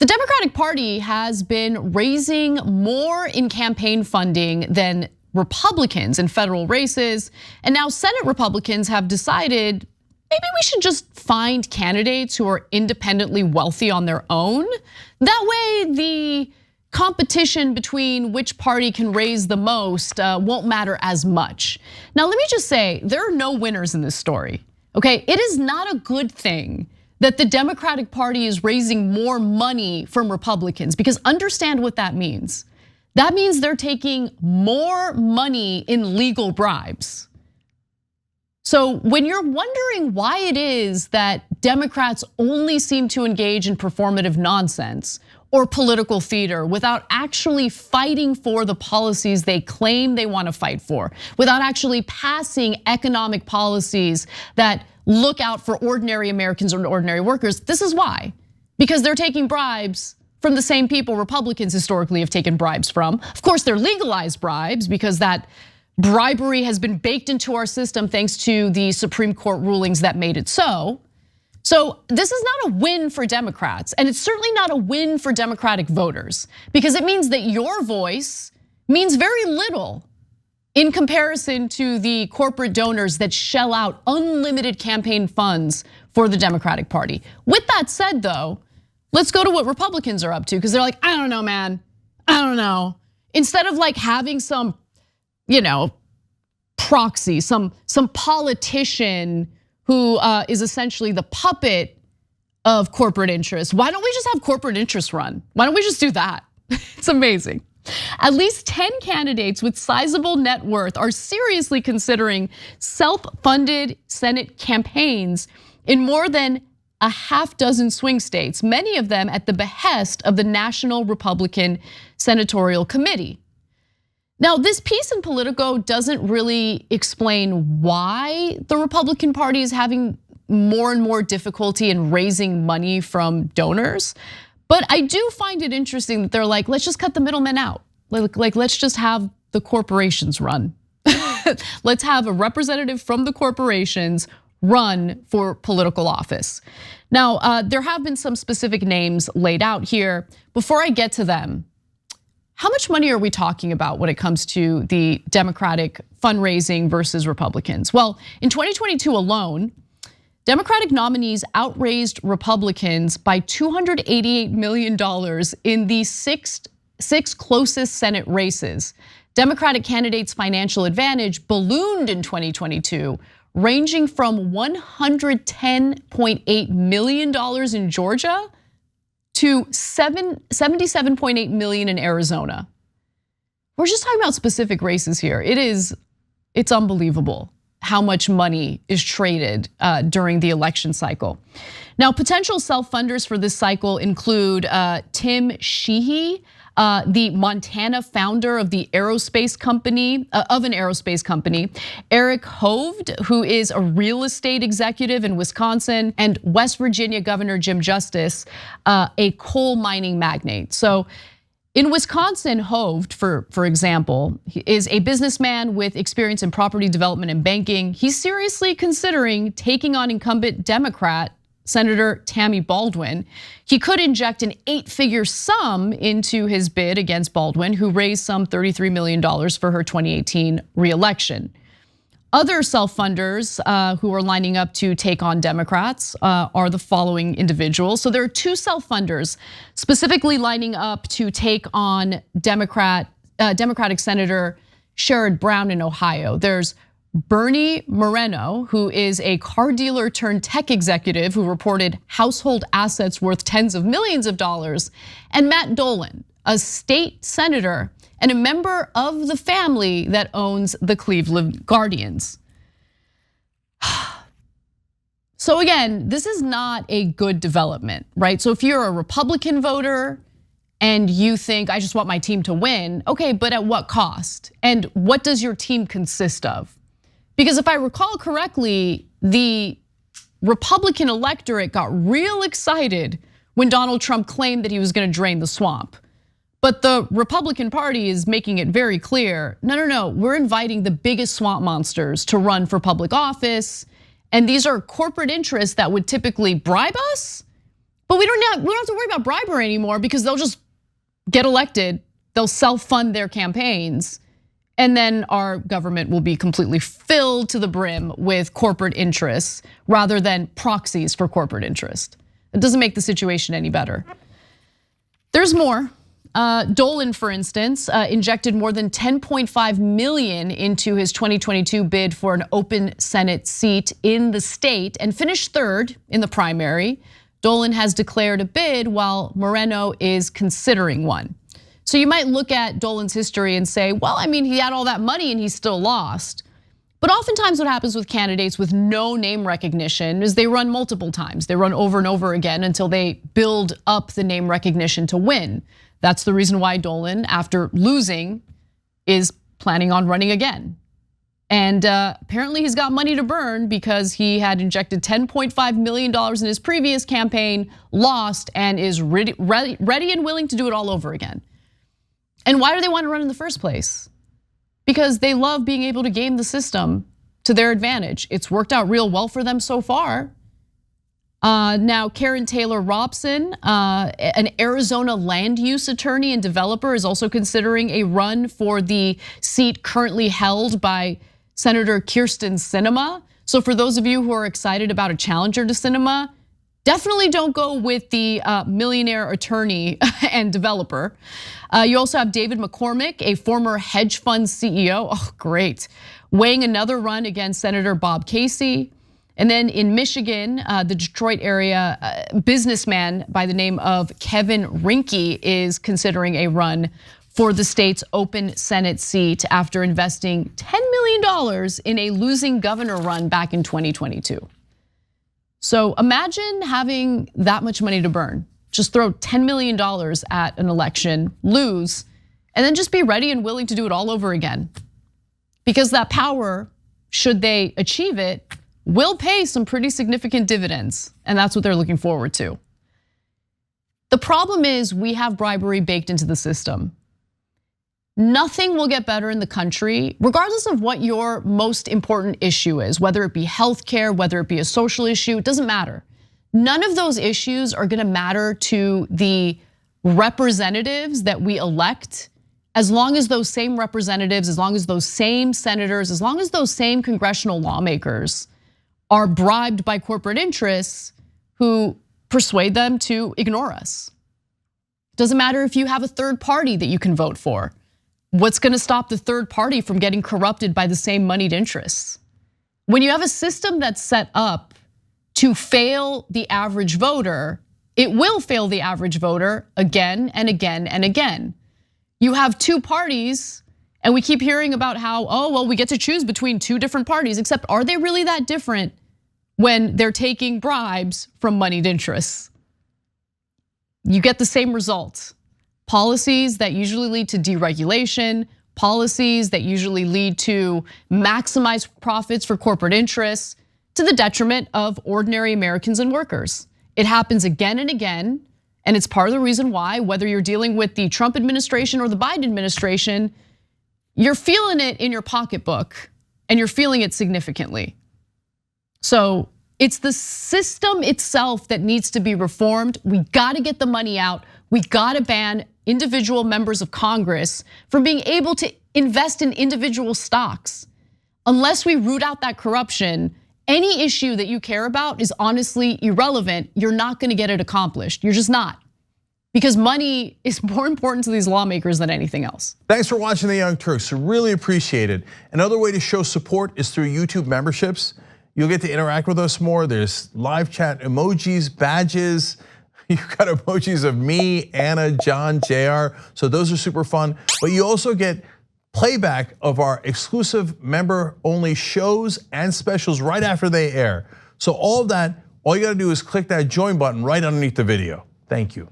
The Democratic Party has been raising more in campaign funding than Republicans in federal races. And now Senate Republicans have decided maybe we should just find candidates who are independently wealthy on their own. That way the competition between which party can raise the most won't matter as much. Now, let me just say, there are no winners in this story, okay? It is not a good thing that the Democratic Party is raising more money from Republicans, because understand what that means. That means they're taking more money in legal bribes. So when you're wondering why it is that Democrats only seem to engage in performative nonsense or political theater without actually fighting for the policies they claim they want to fight for, without actually passing economic policies that look out for ordinary Americans and ordinary workers, this is why. Because they're taking bribes from the same people Republicans historically have taken bribes from. Of course, they're legalized bribes because that bribery has been baked into our system thanks to the Supreme Court rulings that made it so. So this is not a win for Democrats, and it's certainly not a win for Democratic voters, because it means that your voice means very little in comparison to the corporate donors that shell out unlimited campaign funds for the Democratic Party. With that said though, let's go to what Republicans are up to, because they're like, I don't know, man, I don't know. Instead of like having some, proxy, some politician who is essentially the puppet of corporate interests, why don't we just have corporate interests run? Why don't we just do that? It's amazing. At least 10 candidates with sizable net worth are seriously considering self-funded Senate campaigns in more than a half dozen swing states, many of them at the behest of the National Republican Senatorial Committee. Now, this piece in Politico doesn't really explain why the Republican Party is having more and more difficulty in raising money from donors. But I do find it interesting that they're like, let's just cut the middlemen out. Like let's just have the corporations run. Let's have a representative from the corporations run for political office. Now, there have been some specific names laid out here. Before I get to them, how much money are we talking about when it comes to the Democratic fundraising versus Republicans? Well, in 2022 alone, Democratic nominees outraised Republicans by $288 million in the six closest Senate races. Democratic candidates' financial advantage ballooned in 2022, ranging from $110.8 million in Georgia to $77.8 million in Arizona. We're just talking about specific races here. It's unbelievable how much money is traded during the election cycle. Now, potential self-funders for this cycle include Tim Sheehy, the Montana founder of the aerospace company, Eric Hovde, who is a real estate executive in Wisconsin, and West Virginia Governor Jim Justice, a coal mining magnate. So in Wisconsin, Hovde, for example, is a businessman with experience in property development and banking. He's seriously considering taking on incumbent Democrat Senator Tammy Baldwin. He could inject an 8-figure sum into his bid against Baldwin, who raised some $33 million for her 2018 reelection. Other self-funders who are lining up to take on Democrats are the following individuals. So there are 2 self-funders specifically lining up to take on Democratic Senator Sherrod Brown in Ohio. There's Bernie Moreno, who is a car dealer turned tech executive who reported household assets worth tens of millions of dollars, and Matt Dolan, a state senator and a member of the family that owns the Cleveland Guardians. So again, this is not a good development, right? So if you're a Republican voter and you think, I just want my team to win, okay, but at what cost? And what does your team consist of? Because if I recall correctly, the Republican electorate got real excited when Donald Trump claimed that he was gonna drain the swamp. But the Republican Party is making it very clear, no, we're inviting the biggest swamp monsters to run for public office. And these are corporate interests that would typically bribe us But we don't have to worry about bribery anymore because they'll just get elected, they'll self-fund their campaigns, and then our government will be completely filled to the brim with corporate interests rather than proxies for corporate interest. It doesn't make the situation any better. There's more. Dolan, for instance, injected more than $10.5 million into his 2022 bid for an open Senate seat in the state and finished third in the primary. Dolan has declared a bid while Moreno is considering one. So you might look at Dolan's history and say, well, I mean, he had all that money and he still lost. But oftentimes what happens with candidates with no name recognition is they run multiple times. They run over and over again until they build up the name recognition to win. That's the reason why Dolan, after losing, is planning on running again. And apparently he's got money to burn because he had injected $10.5 million in his previous campaign, lost, and is ready and willing to do it all over again. And why do they want to run in the first place? Because they love being able to game the system to their advantage. It's worked out real well for them so far. Now, Karen Taylor Robson, an Arizona land use attorney and developer, is also considering a run for the seat currently held by Senator Kyrsten Sinema. So for those of you who are excited about a challenger to Sinema, definitely don't go with the millionaire attorney and developer. You also have David McCormick, a former hedge fund CEO, oh great, weighing another run against Senator Bob Casey. And then in Michigan, the Detroit area businessman by the name of Kevin Rinke is considering a run for the state's open Senate seat after investing $10 million in a losing governor run back in 2022. So imagine having that much money to burn. Just throw $10 million at an election, lose, and then just be ready and willing to do it all over again. Because that power, should they achieve it, will pay some pretty significant dividends, and that's what they're looking forward to. The problem is we have bribery baked into the system. Nothing will get better in the country, regardless of what your most important issue is, whether it be healthcare, whether it be a social issue, it doesn't matter. None of those issues are gonna matter to the representatives that we elect as long as those same representatives, as long as those same senators, as long as those same congressional lawmakers are bribed by corporate interests who persuade them to ignore us. Doesn't matter if you have a third party that you can vote for. What's gonna stop the third party from getting corrupted by the same moneyed interests? When you have a system that's set up to fail the average voter, it will fail the average voter again and again and again. You have two parties, and we keep hearing about how, oh, well, we get to choose between two different parties, except are they really that different when they're taking bribes from moneyed interests? You get the same results. Policies that usually lead to deregulation, policies that usually lead to maximized profits for corporate interests to the detriment of ordinary Americans and workers. It happens again and again, and it's part of the reason why, whether you're dealing with the Trump administration or the Biden administration, you're feeling it in your pocketbook and you're feeling it significantly. So it's the system itself that needs to be reformed. We gotta get the money out. We gotta ban individual members of Congress from being able to invest in individual stocks. Unless we root out that corruption, any issue that you care about is honestly irrelevant. You're not gonna get it accomplished. You're just not. Because money is more important to these lawmakers than anything else. Thanks for watching The Young Turks, really appreciate it. Another way to show support is through YouTube memberships. You'll get to interact with us more. There's live chat emojis, badges. You've got emojis of me, Anna, John, JR. So those are super fun. But you also get playback of our exclusive member-only shows and specials right after they air. So all of that, all you gotta do is click that join button right underneath the video. Thank you.